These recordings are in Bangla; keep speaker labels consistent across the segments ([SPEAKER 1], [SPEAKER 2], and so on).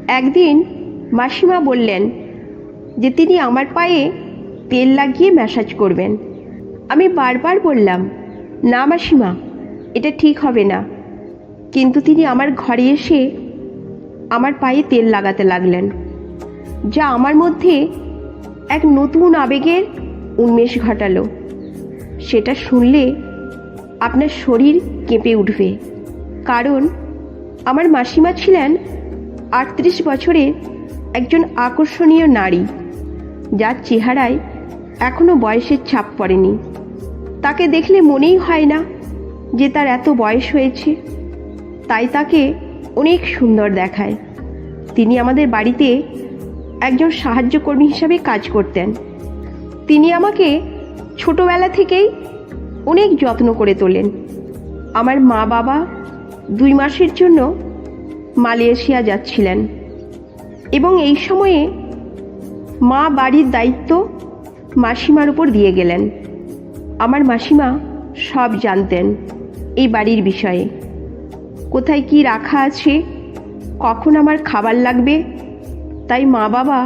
[SPEAKER 1] একদিন মাসিমা বললেন যে তিনি আমার পায়ে তেল লাগিয়ে ম্যাসাজ করবেন। আমি বারবার বললাম, না মাসিমা, এটা ঠিক হবে না। কিন্তু তিনি আমার ঘরে এসে আমার পায়ে তেল লাগাতে লাগলেন, যা আমার মধ্যে এক নতুন আবেগের উন্মেষ ঘটালো। সেটা শুনলে আপনার শরীর কেঁপে উঠবে। কারণ আমার মাসিমা ছিলেন 38 বছরের একজন আকর্ষণীয় নারী, যার চেহারায় এখনো বয়সের ছাপ পড়েনি। তাকে দেখলে মনেই হয় না যে তার এত বয়স হয়েছে, তাই তাকে অনেক সুন্দর দেখায়। তিনি আমাদের বাড়িতে একজন সাহায্যকর্মী হিসাবে কাজ করতেন। তিনি আমাকে ছোটবেলা থেকেই অনেক যত্ন করে তোলেন। আমার মা বাবা 2 মাসের জন্য মালয়েশিয়া যাচ্ছিলেন এবং এই সময়ে মা বাড়ির দায়িত্ব মাসিমার উপর দিয়ে গেলেন। আমার মাসিমা সব জানতেন এই বাড়ির বিষয়ে, কোথায় কি রাখা আছে, কখন আমার খাবার লাগবে। তাই মা বাবা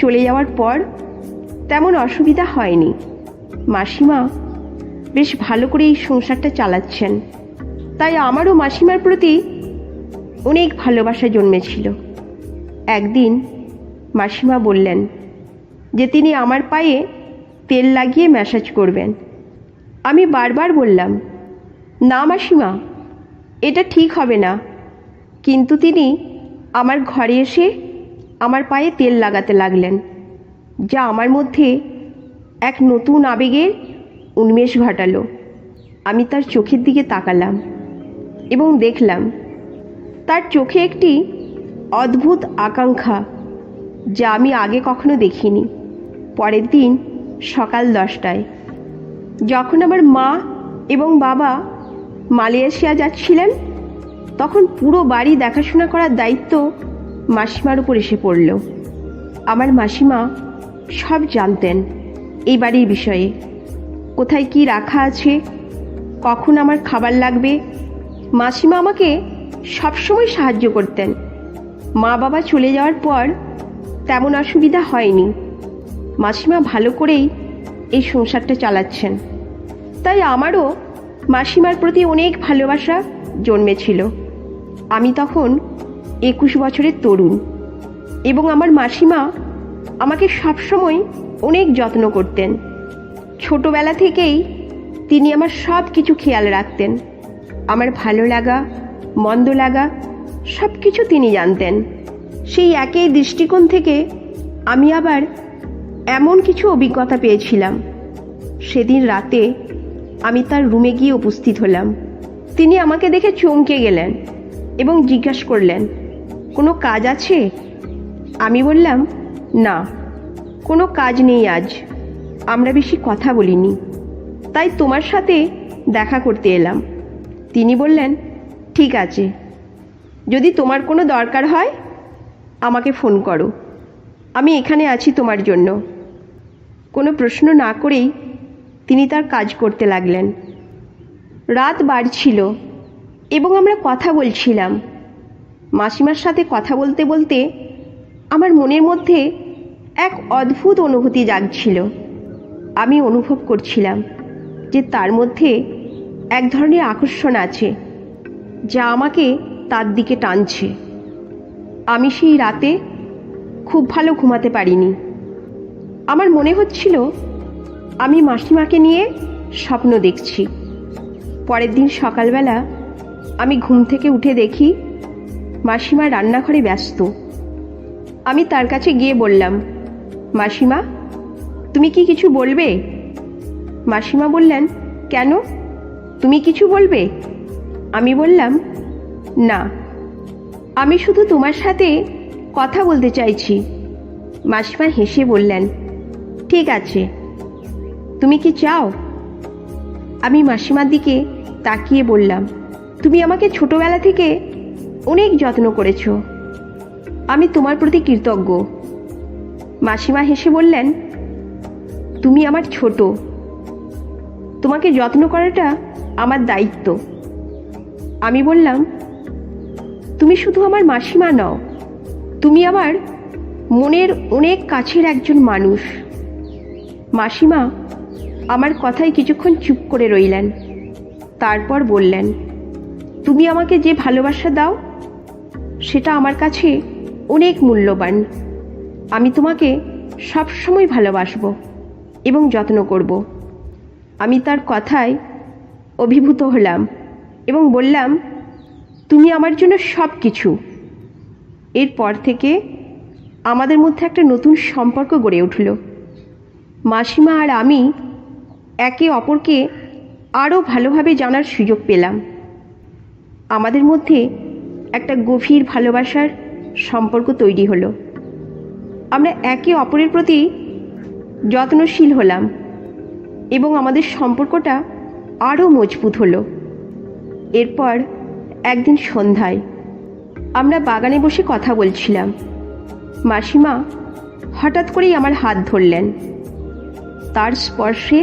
[SPEAKER 1] চলে যাওয়ার পর তেমন অসুবিধা হয়নি। মাসিমা বেশ ভালো করে এই সংসারটা চালাচ্ছেন। তাই আমারও মাসিমার প্রতি অনেক ভালোবাসা জন্মেছিল। একদিন মাসিমা বললেন যে তিনি আমার পায়ে তেল লাগিয়ে ম্যাসাজ করবেন। আমি বারবার বললাম, না মাসিমা, এটা ঠিক হবে না। কিন্তু তিনি আমার ঘরে এসে আমার পায়ে তেল লাগাতে লাগলেন, যা আমার মধ্যে এক নতুন আবেগের উন্মেষ ঘটালো। আমি তার চোখের দিকে তাকালাম এবং দেখলাম তার চোখে একটি অদ্ভুত আকাঙ্ক্ষা, যা আমি আগে কখনো দেখিনি। পরের দিন সকাল 10টায় যখন আমার মা এবং বাবা মালয়েশিয়া যাচ্ছিলেন, তখন পুরো বাড়ি দেখাশোনা করার দায়িত্ব মাসিমার উপর এসে পড়ল। আমার মাসিমা সব জানতেন এই বাড়ির বিষয়ে, কোথায় কি রাখা আছে, কখন আমার খাবার লাগবে। মাসিমা আমাকে সবসময় সাহায্য করতেন। মা বাবা চলে যাওয়ার পর তেমন অসুবিধা হয়নি। মাসিমা ভালো করেই এই সংসারটা চালাচ্ছেন। তাই আমারও মাসিমার প্রতি অনেক ভালোবাসা জন্মেছিল। আমি তখন 21 বছরের তরুণ এবং আমার মাসিমা আমাকে সবসময় অনেক যত্ন করতেন। ছোটবেলা থেকেই তিনি আমার সব কিছু খেয়াল রাখতেন। আমার ভালো লাগা মন্দ লাগা সব কিছু তিনি জানতেন। সেই একই দৃষ্টিকোণ থেকে আমি আবার এমন কিছু অভিজ্ঞতা পেয়েছিলাম। সেদিন রাতে আমি তার রুমে গিয়ে উপস্থিত হলাম। তিনি আমাকে দেখে চমকে গেলেন এবং জিজ্ঞাসা করলেন, কোনো কাজ আছে? আমি বললাম, না, কোনো কাজ নেই আজ। আমরা বেশি কথা বলিনি, তাই তোমার সাথে দেখা করতে এলাম। তিনি বললেন, ঠিক আছে, যদি তোমার কোনো দরকার হয় আমাকে ফোন করো, আমি এখানে আছি তোমার জন্য। কোনো প্রশ্ন না করেই তিনি তার কাজ করতে লাগলেন। রাত বাড়ছিল এবং আমরা কথা বলছিলাম। মাসিমার সাথে কথা বলতে বলতে আমার মনের মধ্যে এক অদ্ভুত অনুভূতি জাগছিল। আমি অনুভব করছিলাম যে তার মধ্যে এক ধরনের আকর্ষণ আছে, যা আমাকে তার দিকে টানছে। আমি সেই রাতে খুব ভালো ঘুমাতে পারিনি। আমার মনে হচ্ছিল আমি মাসিমাকে নিয়ে স্বপ্ন দেখছি। পরের দিন সকালবেলা আমি ঘুম থেকে উঠে দেখি মাসিমা রান্নাঘরে ব্যস্ত। আমি তার কাছে গিয়ে বললাম, মাসিমা, তুমি কি কিছু বলবে? মাসিমা বললেন, কেন, তুমি কিছু বলবে? আমি বললাম, না, আমি শুধু তোমার সাথে কথা বলতে চাইছি। মাসিমা হেসে বললেন, ঠিক আছে, তুমি কি চাও? আমি মাসিমার দিকে তাকিয়ে বললাম, তুমি আমাকে ছোটবেলা থেকে অনেক যত্ন করেছ, আমি তোমার প্রতি কৃতজ্ঞ। মাসিমা হেসে বললেন, তুমি আমার ছোট, তোমাকে যত্ন করাটা আমার দায়িত্ব। আমি বললাম, তুমি শুধু আমার মাসিমা নও, তুমি আমার মনের অনেক কাছের একজন মানুষ। মাসিমা আমার কথায় কিছুক্ষণ চুপ করে রইলেন, তারপর বললেন, তুমি আমাকে যে ভালোবাসা দাও সেটা আমার কাছে অনেক মূল্যবান। আমি তোমাকে সবসময় ভালোবাসব এবং যত্ন করব। আমি তার কথায় অভিভূত হলাম এবং বললাম, তুমি আমার জন্য সব কিছু। এরপর থেকে আমাদের মধ্যে একটা নতুন সম্পর্ক গড়ে উঠল। মাসিমা আর আমি একে অপরকে আরও ভালোভাবে জানার সুযোগ পেলাম। আমাদের মধ্যে একটা গভীর ভালোবাসার সম্পর্ক তৈরি হলো। আমরা একে অপরের প্রতি যত্নশীল হলাম এবং আমাদের সম্পর্কটা আরও মজবুত হলো। এরপর একদিন সন্ধ্যায় আমরা বাগানে বসে কথা বলছিলাম। মাসিমা হঠাৎ করেই আমার হাত ধরলেন। তার স্পর্শে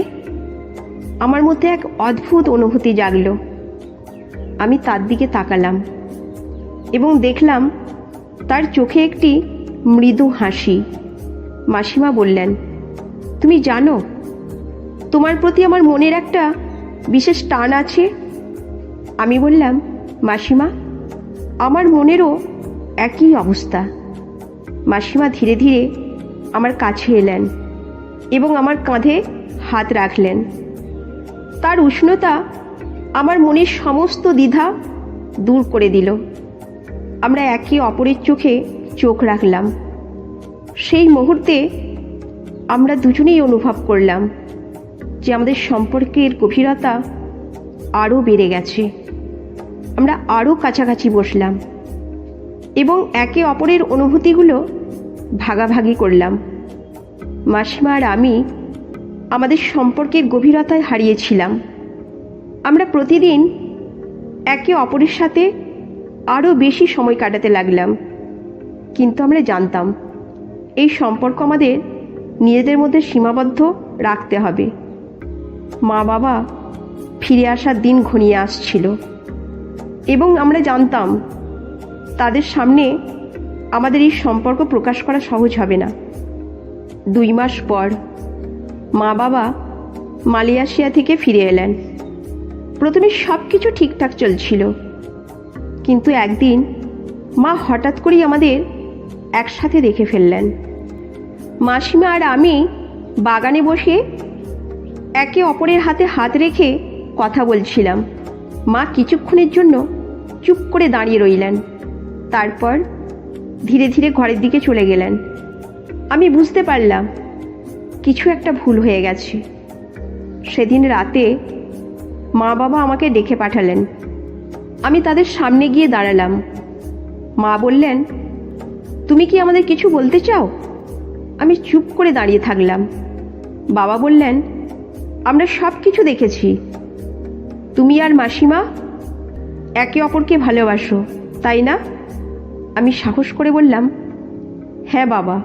[SPEAKER 1] আমার মধ্যে এক অদ্ভুত অনুভূতি জাগল। আমি তার দিকে তাকালাম এবং দেখলাম তার চোখে একটি মৃদু হাসি। মাসিমা বললেন, তুমি জানো, তোমার প্রতি আমার মনের একটা বিশেষ টান আছে। আমি বললাম, মাসিমা, আমার মনেরও একই অবস্থা। মাসিমা ধীরে ধীরে আমার কাছে এলেন এবং আমার কাঁধে হাত রাখলেন। তার উষ্ণতা আমার মনের সমস্ত দ্বিধা দূর করে দিল। আমরা একে অপরের চোখে চোখ রাখলাম। সেই মুহূর্তে আমরা দুজনেই অনুভব করলাম যে আমাদের সম্পর্কের গভীরতা আরও বেড়ে গেছে। আমরা আরও কাছাকাছি বসলাম এবং একে অপরের অনুভূতিগুলো ভাগাভাগি করলাম। মাসিমা আর আমি আমাদের সম্পর্কের গভীরতায় হারিয়েছিলাম। আমরা প্রতিদিন একে অপরের সাথে আরও বেশি সময় কাটাতে লাগলাম, কিন্তু আমরা জানতাম এই সম্পর্ক আমাদের নিজেদের মধ্যে সীমাবদ্ধ রাখতে হবে। মা বাবা ফিরে আসার দিন ঘনিয়ে আসছিল এবং আমরা জানতাম তাদের সামনে আমাদের এই সম্পর্ক প্রকাশ করা সহজ হবে না। 2 মাস পর মা বাবা মালয়েশিয়া থেকে ফিরে এলেন। প্রথমে সব কিছু ঠিকঠাক চলছিল, কিন্তু একদিন মা হঠাৎ করেই আমাদের একসাথে দেখে ফেললেন। মাসিমা আর আমি বাগানে বসে একে অপরের হাতে হাত রেখে কথা বলছিলাম। মা কিছুক্ষণের জন্য চুপ করে দাঁড়িয়ে রইলেন, তারপর ধীরে ধীরে ঘরের দিকে চলে গেলেন। আমি বুঝতে পারলাম কিছু একটা ভুল হয়ে গেছে। সেদিন রাতে মা বাবা আমাকে ডেকে পাঠালেন। আমি তাদের সামনে গিয়ে দাঁড়ালাম। মা বললেন, তুমি কি আমাদের কিছু বলতে চাও? আমি চুপ করে দাঁড়িয়ে থাকলাম। বাবা বললেন, আমরা সব কিছু দেখেছি। তুমি আর মাসিমা একে অপরকে ভালোবাসো, তাই না? আমি সাহস করে বললাম, হ্যাঁ বাবা,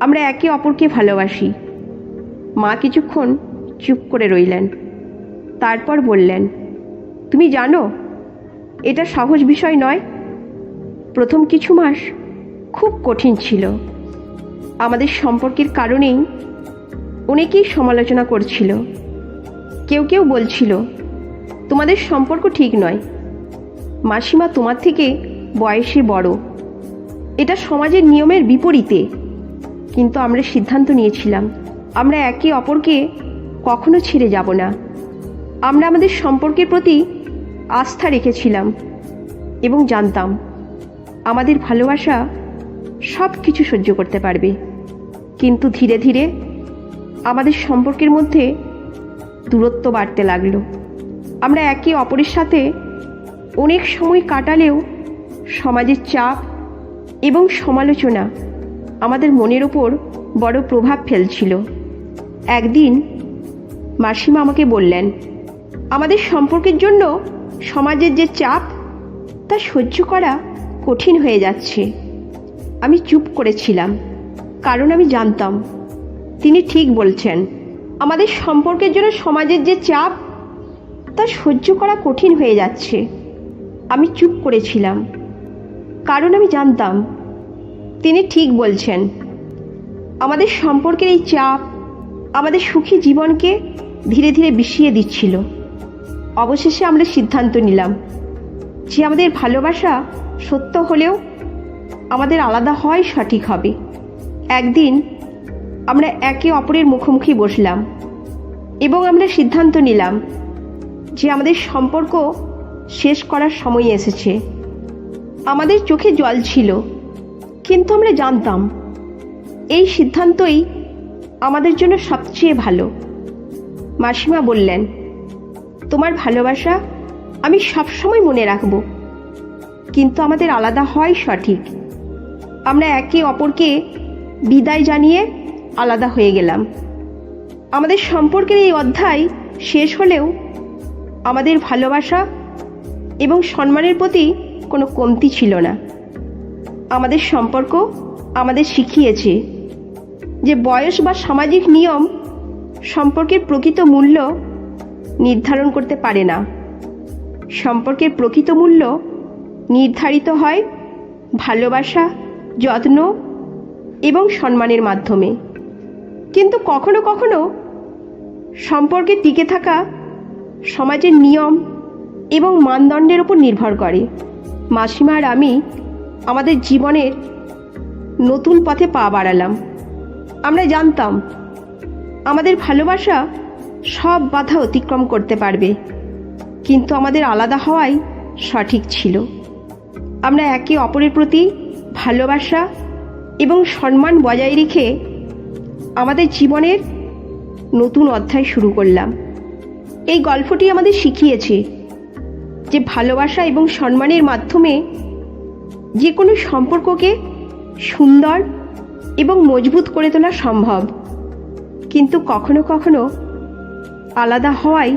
[SPEAKER 1] আমরা একে অপরকে ভালোবাসি। মা কিছুক্ষণ চুপ করে রইলেন, তারপর বললেন, তুমি জানো এটা সহজ বিষয় নয়। প্রথম কিছু মাস খুব কঠিন ছিল। আমাদের সম্পর্কের কারণেই অনেকেই সমালোচনা করছিল। কেউ কেউ বলছিল, তোমাদের সম্পর্ক ঠিক নয়, মাসিমা তোমার থেকে বয়সে বড়, এটা সমাজের নিয়মের বিপরীতে। কিন্তু আমরা সিদ্ধান্ত নিয়েছিলাম আমরা একে অপরকে কখনো ছেড়ে যাব না। আমরা আমাদের সম্পর্কের প্রতি আস্থা রেখেছিলাম এবং জানতাম আমাদের ভালোবাসা সব কিছু সহ্য করতে পারবে। কিন্তু ধীরে ধীরে আমাদের সম্পর্কের মধ্যে দূরত্ব বাড়তে লাগলো। আমরা একে অপরের সাথে অনেক সময় কাটালেও সমাজের চাপ এবং সমালোচনা আমাদের মনের ওপর বড় প্রভাব ফেলছিল। একদিন মাসিমা আমাকে বললেন, আমাদের সম্পর্কের জন্য সমাজের যে চাপ তা সহ্য করা কঠিন হয়ে যাচ্ছে। আমি চুপ করেছিলাম, কারণ আমি জানতাম তিনি ঠিক বলছেন। আমাদের সম্পর্কের জন্য সমাজের যে চাপ তা সহ্য করা কঠিন হয়ে যাচ্ছে। আমি চুপ করেছিলাম, কারণ আমি জানতাম তিনি ঠিক বলছেন। আমাদের সম্পর্কের এই চাপ আমাদের সুখী জীবনকে ধীরে ধীরে বিষিয়ে দিচ্ছিল। অবশেষে আমরা সিদ্ধান্ত নিলাম যে আমাদের ভালোবাসা সত্য হলেও আমাদের আলাদা হওয়াই সঠিক হবে। একদিন আমরা একে অপরের মুখোমুখি বসলাম এবং আমরা সিদ্ধান্ত নিলাম যে আমাদের সম্পর্ক শেষ করার সময় এসেছে। আমাদের চোখে জল ছিল, কিন্তু আমরা জানতাম এই সিদ্ধান্তই আমাদের জন্য সবচেয়ে ভালো। মাসিমা বললেন, তোমার ভালোবাসা আমি সবসময় মনে রাখব, কিন্তু আমাদের আলাদা হওয়াই সঠিক। আমরা একে অপরকে বিদায় জানিয়ে আলাদা হয়ে গেলাম। আমাদের সম্পর্কের এই অধ্যায় শেষ হলেও আমাদের ভালোবাসা এবং সম্মানের প্রতি কোনো কমতি ছিল না। আমাদের সম্পর্ক আমাদের শিখিয়েছে যে বয়স বা সামাজিক নিয়ম সম্পর্কের প্রকৃত মূল্য নির্ধারণ করতে পারে না। সম্পর্কের প্রকৃত মূল্য নির্ধারিত হয় ভালোবাসা, যত্ন এবং সম্মানের মাধ্যমে। কিন্তু কখনো কখনো সম্পর্কে টিকে থাকা সমাজের নিয়ম এবং মানদণ্ডের উপর নির্ভর করে। মাসিমা আর আমি আমাদের জীবনের নতুন পথে পা বাড়ালাম। আমরা জানতাম আমাদের ভালোবাসা সব বাধা অতিক্রম করতে পারবে, কিন্তু আমাদের আলাদা হওয়াই সঠিক ছিল। আমরা একে অপরের প্রতি ভালোবাসা এবং সম্মান বজায় রেখে আমাদের জীবনের নতুন অধ্যায় শুরু করলাম। এই গল্পটি আমাদের শিখিয়েছে যে ভালোবাসা এবং সম্মানের মাধ্যমে যে কোনো সম্পর্ককে সুন্দর এবং মজবুত করে তোলা সম্ভব, কিন্তু কখনো কখনো আলাদা হওয়াই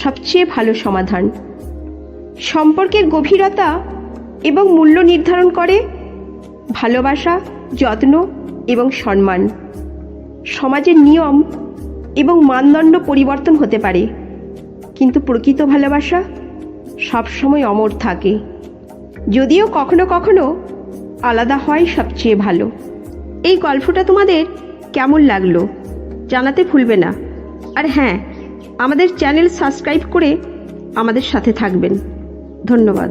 [SPEAKER 1] সবচেয়ে ভালো সমাধান। সম্পর্কের গভীরতা এবং মূল্য নির্ধারণ করে ভালোবাসা, যত্ন এবং সম্মান। সমাজের নিয়ম এবং মানদণ্ড পরিবর্তন হতে পারে, কিন্তু প্রকৃত ভালোবাসা সবসময় অমর থাকে। যদিও কখনো কখনো আলাদা হয় সবচেয়ে ভালো। এই গল্পটা তোমাদের কেমন লাগলো জানাতে ভুলবে না। আর হ্যাঁ, আমাদের চ্যানেল সাবস্ক্রাইব করে আমাদের সাথে থাকবেন। ধন্যবাদ।